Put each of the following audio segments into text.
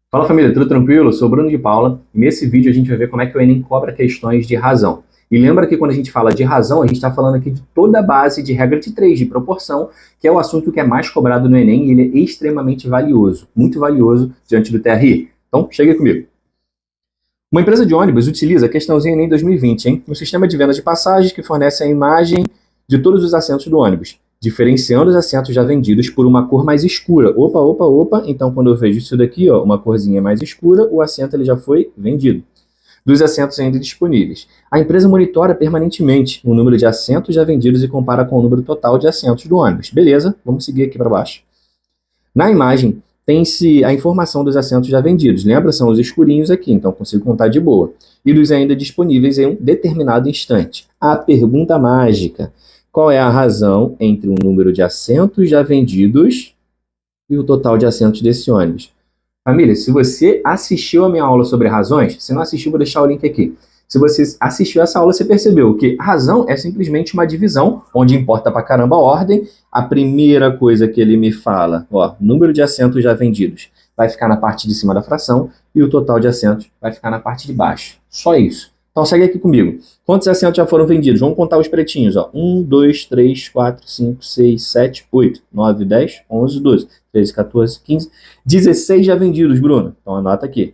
Fala família, tudo tranquilo? Eu sou o Bruno de Paula e nesse vídeo a gente vai ver como é que o Enem cobra questões de razão. E lembra que quando a gente fala de razão, a gente está falando aqui de toda a base de regra de 3, de proporção, que é o assunto que é mais cobrado no Enem e ele é extremamente valioso, muito valioso diante do TRI. Então, chegue comigo. Uma empresa de ônibus utiliza a questãozinha Enem 2020, hein? Um sistema de venda de passagens que fornece a imagem de todos os assentos do ônibus, diferenciando os assentos já vendidos por uma cor mais escura. Opa, opa, opa. Então, quando eu vejo isso daqui, ó, uma corzinha mais escura, o assento ele já foi vendido. Dos assentos ainda disponíveis. A empresa monitora permanentemente o número de assentos já vendidos e compara com o número total de assentos do ônibus. Beleza, vamos seguir aqui para baixo. Na imagem, tem-se a informação dos assentos já vendidos. Lembra? São os escurinhos aqui, então consigo contar de boa. E dos ainda disponíveis em um determinado instante. A pergunta mágica. Qual é a razão entre o número de assentos já vendidos e o total de assentos desse ônibus? Família, se você assistiu a minha aula sobre razões, se não assistiu, vou deixar o link aqui. Se você assistiu essa aula, você percebeu que razão é simplesmente uma divisão, onde importa pra caramba a ordem. A primeira coisa que ele me fala, ó, número de assentos já vendidos, vai ficar na parte de cima da fração e o total de assentos vai ficar na parte de baixo. Só isso. Então segue aqui comigo. Quantos assentos já foram vendidos? Vamos contar os pretinhos, ó. 1, 2, 3, 4, 5, 6, 7, 8, 9, 10, 11, 12, 13, 14, 15, 16 já vendidos, Bruno. Então anota aqui.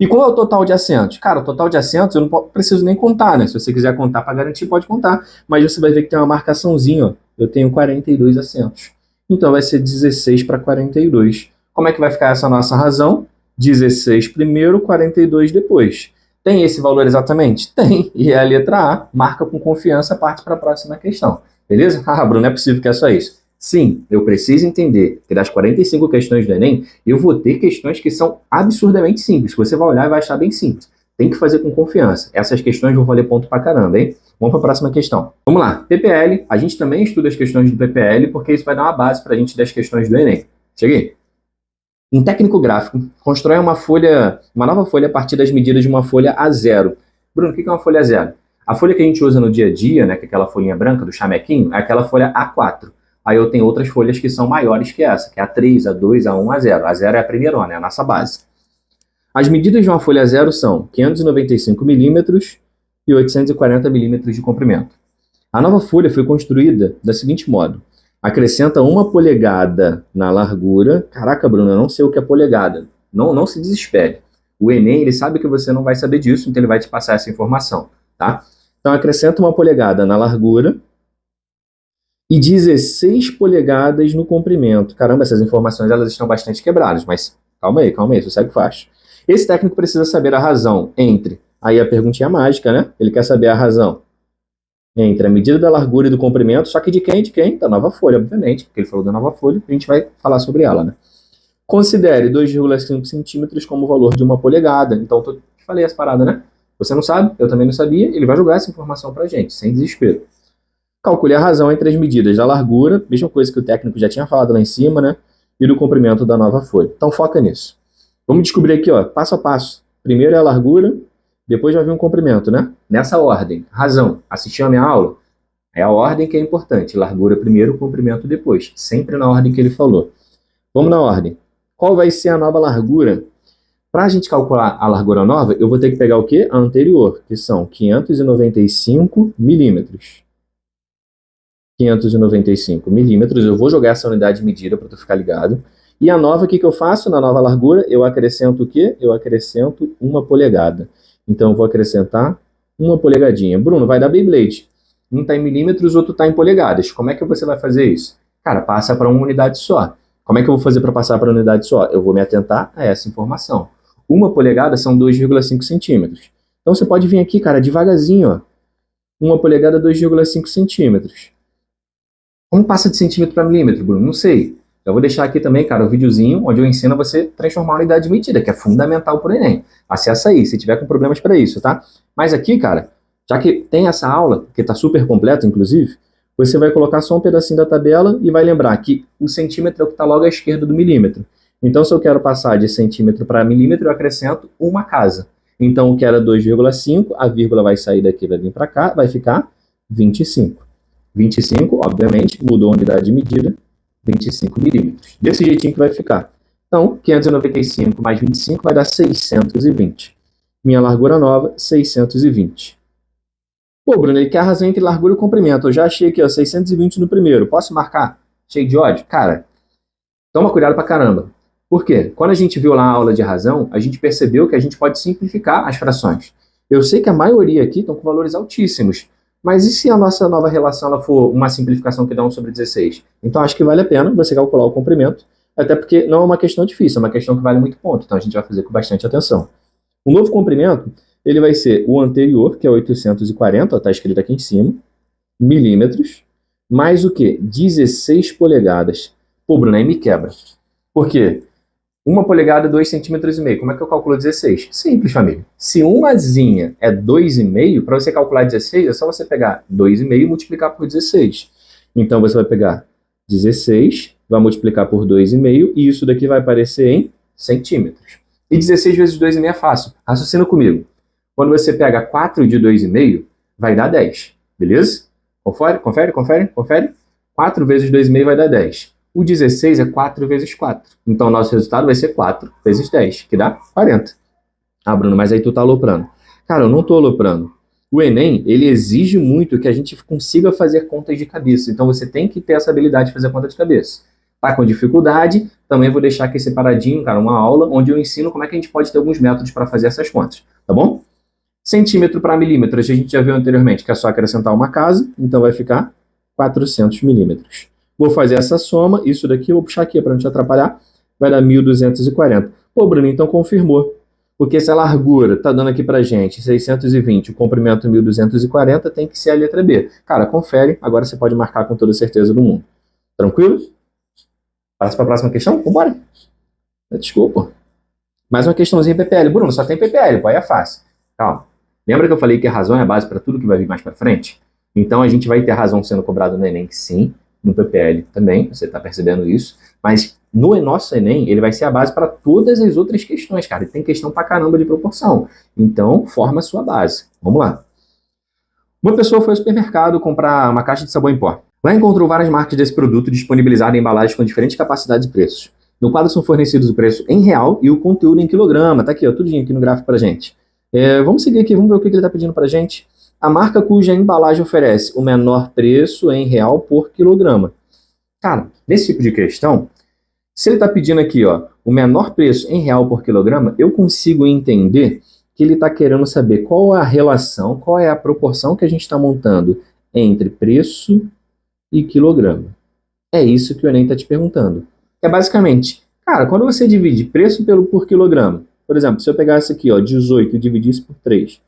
E qual é o total de assentos? Cara, o total de assentos eu não preciso nem contar, né? Se você quiser contar para garantir, pode contar. Mas você vai ver que tem uma marcaçãozinha, ó. Eu tenho 42 assentos. Então vai ser 16 para 42. Como é que vai ficar essa nossa razão? 16 primeiro, 42 depois. Tem esse valor exatamente? Tem. E é a letra A. Marca com confiança, parte para a próxima questão. Beleza? Ah, Bruno, não é possível que é só isso. Sim, eu preciso entender que das 45 questões do Enem, eu vou ter questões que são absurdamente simples. Você vai olhar e vai achar bem simples. Tem que fazer com confiança. Essas questões vão valer ponto pra caramba, hein? Vamos para a próxima questão. Vamos lá. PPL. A gente também estuda as questões do PPL, porque isso vai dar uma base para a gente das questões do Enem. Cheguei. Um técnico gráfico constrói uma nova folha a partir das medidas de uma folha A0. Bruno, o que é uma folha A0? A folha que a gente usa no dia a dia, né, que é aquela folhinha branca do chamequinho, é aquela folha A4. Aí eu tenho outras folhas que são maiores que essa, que é A3, A2, A1, A0. A0 é a primeirona, é a nossa base. As medidas de uma folha A0 são 595 milímetros e 840 milímetros de comprimento. A nova folha foi construída da seguinte modo. Acrescenta 1 polegada na largura. Caraca, Bruno, eu não sei o que é polegada. Não se desespere. O Enem, ele sabe que você não vai saber disso, então ele vai te passar essa informação, tá? Então, acrescenta 1 polegada na largura e 16 polegadas no comprimento. Caramba, essas informações elas estão bastante quebradas, mas calma aí, sossega o facho. Esse técnico precisa saber a razão entre, aí a perguntinha mágica, né? Ele quer saber a razão entre a medida da largura e do comprimento, só que de quem? De quem? Da nova folha, obviamente, porque ele falou da nova folha, a gente vai falar sobre ela, né? Considere 2,5 centímetros como o valor de 1 polegada. Então, eu te falei essa parada, né? Você não sabe, eu também não sabia, ele vai jogar essa informação pra gente, sem desespero. Calcule a razão entre as medidas da largura, mesma coisa que o técnico já tinha falado lá em cima, né? E do comprimento da nova folha. Então foca nisso. Vamos descobrir aqui, ó, passo a passo. Primeiro é a largura, depois vai vir um comprimento, né? Nessa ordem. Razão. Assistiu a minha aula? É a ordem que é importante. Largura primeiro, comprimento depois. Sempre na ordem que ele falou. Vamos na ordem. Qual vai ser a nova largura? Para a gente calcular a largura nova, eu vou ter que pegar o quê? A anterior, que são 595 milímetros. 595 milímetros, eu vou jogar essa unidade de medida para tu ficar ligado. E a nova, o que eu faço? Na nova largura, eu acrescento o quê? Eu acrescento 1 polegada. Então, eu vou acrescentar 1 polegadinha. Bruno, vai dar Beyblade. Um está em milímetros, o outro está em polegadas. Como é que você vai fazer isso? Cara, passa para uma unidade só. Como é que eu vou fazer para passar para uma unidade só? Eu vou me atentar a essa informação. 1 polegada são 2,5 centímetros. Então, você pode vir aqui, cara, devagarzinho, ó. 1 polegada, 2,5 centímetros. Como passa de centímetro para milímetro, Bruno? Não sei. Eu vou deixar aqui também, cara, o videozinho onde eu ensino você a transformar a unidade de medida, que é fundamental para o Enem. Acessa aí, se tiver com problemas para isso, tá? Mas aqui, cara, já que tem essa aula, que está super completa, inclusive, você vai colocar só um pedacinho da tabela e vai lembrar que o centímetro é o que está logo à esquerda do milímetro. Então, se eu quero passar de centímetro para milímetro, eu acrescento uma casa. Então, o que era 2,5, a vírgula vai sair daqui, vai vir para cá, vai ficar 25. 25, obviamente, mudou a unidade de medida, 25 milímetros. Desse jeitinho que vai ficar. Então, 595 mais 25 vai dar 620. Minha largura nova, 620. Pô, Bruno, ele quer a razão entre largura e comprimento. Eu já achei aqui, ó, 620 no primeiro. Posso marcar? Cheio de ódio? Cara, toma cuidado pra caramba. Por quê? Quando a gente viu lá a aula de razão, a gente percebeu que a gente pode simplificar as frações. Eu sei que a maioria aqui estão com valores altíssimos, mas e se a nossa nova relação ela for uma simplificação que dá 1 sobre 16? Então acho que vale a pena você calcular o comprimento, até porque não é uma questão difícil, é uma questão que vale muito ponto, então a gente vai fazer com bastante atenção. O novo comprimento, ele vai ser o anterior, que é 840, está escrito aqui em cima, milímetros, mais o quê? 16 polegadas. Pô, Bruno, aí me quebra. Por quê? 1 polegada é 2,5 cm. Como é que eu calculo 16? Simples, família. Se uma zinha é 2,5, para você calcular 16, é só você pegar 2,5 e multiplicar por 16. Então, você vai pegar 16, vai multiplicar por 2,5, e isso daqui vai aparecer em centímetros. E 16 vezes 2,5 é fácil. Raciocina comigo. Quando você pega 4 de 2,5, vai dar 10. Beleza? Confere. 4 vezes 2,5 vai dar 10. O 16 é 4 vezes 4. Então, o nosso resultado vai ser 4 vezes 10, que dá 40. Ah, Bruno, mas aí tu tá aloprando. Cara, eu não tô aloprando. O Enem, ele exige muito que a gente consiga fazer contas de cabeça. Então, você tem que ter essa habilidade de fazer conta de cabeça. Tá com dificuldade? Também vou deixar aqui separadinho, cara, uma aula onde eu ensino como é que a gente pode ter alguns métodos para fazer essas contas, tá bom? Centímetro para milímetro, a gente já viu anteriormente que é só acrescentar uma casa, então vai ficar 400 milímetros. Vou fazer essa soma, isso daqui eu vou puxar aqui para não te atrapalhar, vai dar 1.240. Pô, Bruno, então confirmou. Porque se a largura está dando aqui para gente 620, o comprimento 1.240, tem que ser a letra B. Cara, confere, agora você pode marcar com toda certeza do mundo. Tranquilo? Passa para a próxima questão? Vambora. Desculpa. Mais uma questãozinha PPL. Bruno, só tem PPL, pô, aí é fácil. Calma. Lembra que eu falei que a razão é a base para tudo que vai vir mais para frente? Então a gente vai ter razão sendo cobrada no Enem, sim. No PPL também, você está percebendo isso, mas no nosso Enem, ele vai ser a base para todas as outras questões, cara, e tem questão pra caramba de proporção, então forma a sua base. Vamos lá. Uma pessoa foi ao supermercado comprar uma caixa de sabão em pó. Lá encontrou várias marcas desse produto disponibilizadas em embalagens com diferentes capacidades e preços. No quadro são fornecidos o preço em real e o conteúdo em quilograma, tá aqui, ó, tudinho aqui no gráfico pra gente. Vamos seguir aqui, vamos ver o que ele está pedindo pra gente. A marca cuja embalagem oferece o menor preço em real por quilograma. Cara, nesse tipo de questão, se ele está pedindo aqui, ó, o menor preço em real por quilograma, eu consigo entender que ele está querendo saber qual é a relação, qual é a proporção que a gente está montando entre preço e quilograma. É isso que o Enem está te perguntando. É basicamente, cara, quando você divide preço por quilograma, por exemplo, se eu pegasse aqui, ó, 18 e dividisse por 3,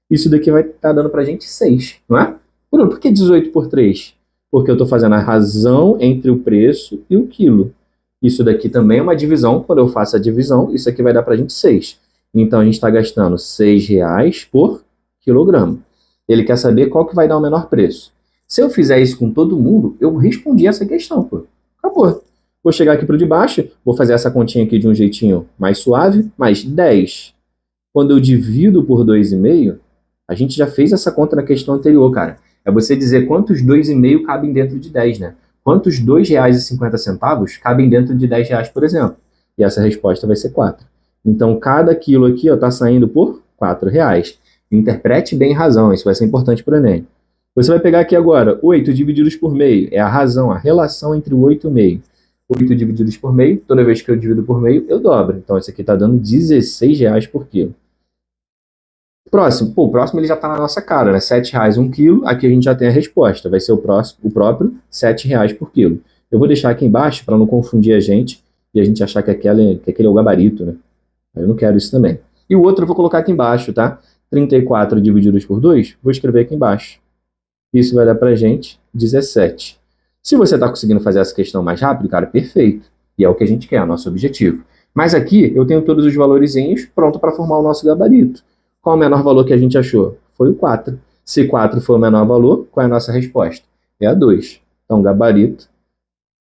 isso daqui vai estar dando pra gente 6, não é? Bruno, por que 18 por 3? Porque eu estou fazendo a razão entre o preço e o quilo. Isso daqui também é uma divisão. Quando eu faço a divisão, isso aqui vai dar pra gente 6. Então, a gente está gastando R$6 por quilograma. Ele quer saber qual que vai dar o menor preço. Se eu fizer isso com todo mundo, eu respondi essa questão, pô. Acabou. Vou chegar aqui para o de baixo, vou fazer essa continha aqui de um jeitinho mais suave, mais 10. Quando eu divido por 2,5, a gente já fez essa conta na questão anterior, cara. É você dizer quantos 2,5 cabem dentro de 10, né? Quantos R$2,50 cabem dentro de R$10, por exemplo? E essa resposta vai ser 4. Então, cada quilo aqui está saindo por R$4. Interprete bem a razão, isso vai ser importante para o Enem. Você vai pegar aqui agora 8 divididos por meio, é a razão, a relação entre o 8 e o meio. 8 divididos por meio, toda vez que eu divido por meio, eu dobro. Então, esse aqui está dando R$16 por quilo. Próximo, o próximo ele já está na nossa cara, né? R$7 um quilo, aqui a gente já tem a resposta, vai ser o próprio R$7 por quilo. Eu vou deixar aqui embaixo para não confundir a gente e a gente achar que aquele é o gabarito, né? Eu não quero isso também. E o outro eu vou colocar aqui embaixo, tá? 34 divididos por 2, vou escrever aqui embaixo. Isso vai dar pra gente 17. Se você está conseguindo fazer essa questão mais rápido, cara, perfeito. E é o que a gente quer, é o nosso objetivo. Mas aqui eu tenho todos os valorizinhos pronto para formar o nosso gabarito. Qual o menor valor que a gente achou? Foi o 4. Se 4 for o menor valor, qual é a nossa resposta? É a 2. Então, gabarito,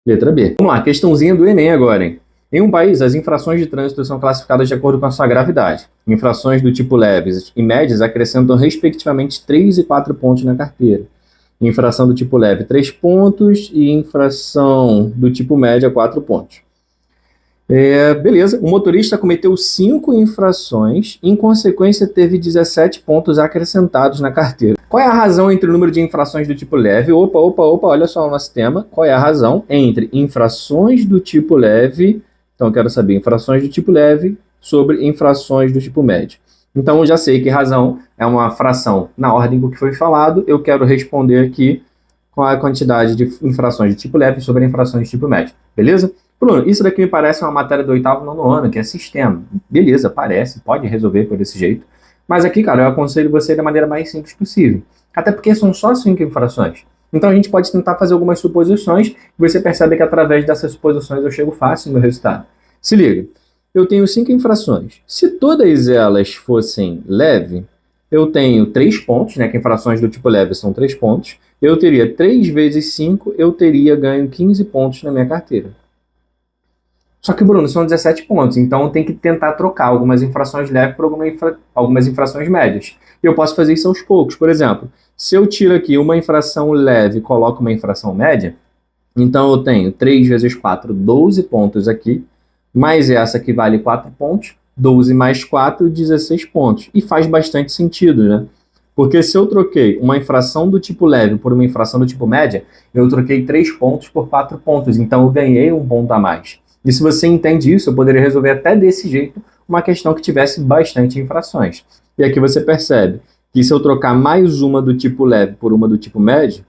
letra B. Vamos lá, questãozinha do Enem agora, hein? Em um país, as infrações de trânsito são classificadas de acordo com a sua gravidade. Infrações do tipo leves e médias acrescentam respectivamente 3 e 4 pontos na carteira. Infração do tipo leve, 3 pontos, e infração do tipo média, 4 pontos. Beleza, o motorista cometeu 5 infrações, em consequência teve 17 pontos acrescentados na carteira. Qual é a razão entre o número de infrações do tipo leve? Opa, olha só o nosso tema. Qual é a razão entre infrações do tipo leve? Então eu quero saber infrações do tipo leve sobre infrações do tipo médio. Então eu já sei que razão é uma fração na ordem do que foi falado, eu quero responder aqui com a quantidade de infrações de tipo leve sobre infrações de tipo médio, beleza? Bruno, isso daqui me parece uma matéria do 8º, 9º ano, que é sistema. Beleza, parece, pode resolver por esse jeito. Mas aqui, cara, eu aconselho você da maneira mais simples possível. Até porque são só 5 infrações. Então a gente pode tentar fazer algumas suposições e você percebe que através dessas suposições eu chego fácil no resultado. Se liga, eu tenho 5 infrações. Se todas elas fossem leve, eu tenho 3 pontos, né, que infrações do tipo leve são 3 pontos. Eu teria 3 vezes 5, eu teria ganho 15 pontos na minha carteira. Só que, Bruno, são 17 pontos, então tem que tentar trocar algumas infrações leves por algumas infrações médias. E eu posso fazer isso aos poucos. Por exemplo, se eu tiro aqui uma infração leve e coloco uma infração média, então eu tenho 3 vezes 4, 12 pontos aqui, mais essa que vale 4 pontos, 12 mais 4, 16 pontos. E faz bastante sentido, né? Porque se eu troquei uma infração do tipo leve por uma infração do tipo média, eu troquei 3 pontos por 4 pontos, então eu ganhei um ponto a mais. E se você entende isso, eu poderia resolver até desse jeito uma questão que tivesse bastante infrações. E aqui você percebe que se eu trocar mais uma do tipo leve por uma do tipo médio,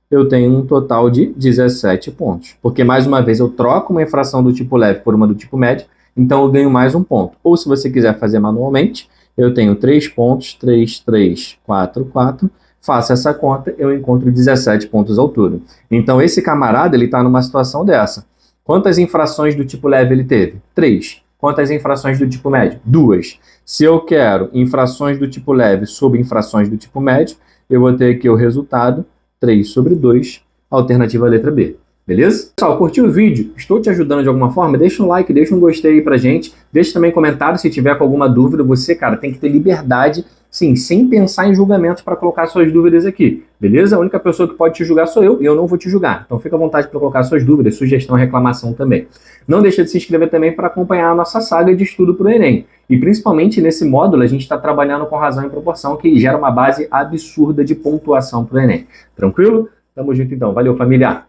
eu tenho um total de 17 pontos. Porque, mais uma vez, eu troco uma infração do tipo leve por uma do tipo médio, então eu ganho mais um ponto. Ou se você quiser fazer manualmente, eu tenho 3 pontos, 3, 3, 4, 4. Faço essa conta, eu encontro 17 pontos ao todo. Então, esse camarada, ele está numa situação dessa. Quantas infrações do tipo leve ele teve? 3. Quantas infrações do tipo médio? 2. Se eu quero infrações do tipo leve sobre infrações do tipo médio, eu vou ter aqui o resultado 3 sobre 2, alternativa letra B. Beleza? Pessoal, curtiu o vídeo? Estou te ajudando de alguma forma? Deixa um like, deixa um gostei aí pra gente. Deixa também comentário se tiver com alguma dúvida. Você, cara, tem que ter liberdade, sim, sem pensar em julgamentos para colocar suas dúvidas aqui. Beleza? A única pessoa que pode te julgar sou eu e eu não vou te julgar. Então fica à vontade para colocar suas dúvidas, sugestão, reclamação também. Não deixa de se inscrever também para acompanhar a nossa saga de estudo para o Enem. E principalmente nesse módulo a gente está trabalhando com razão e proporção que gera uma base absurda de pontuação para o Enem. Tranquilo? Tamo junto então. Valeu, família!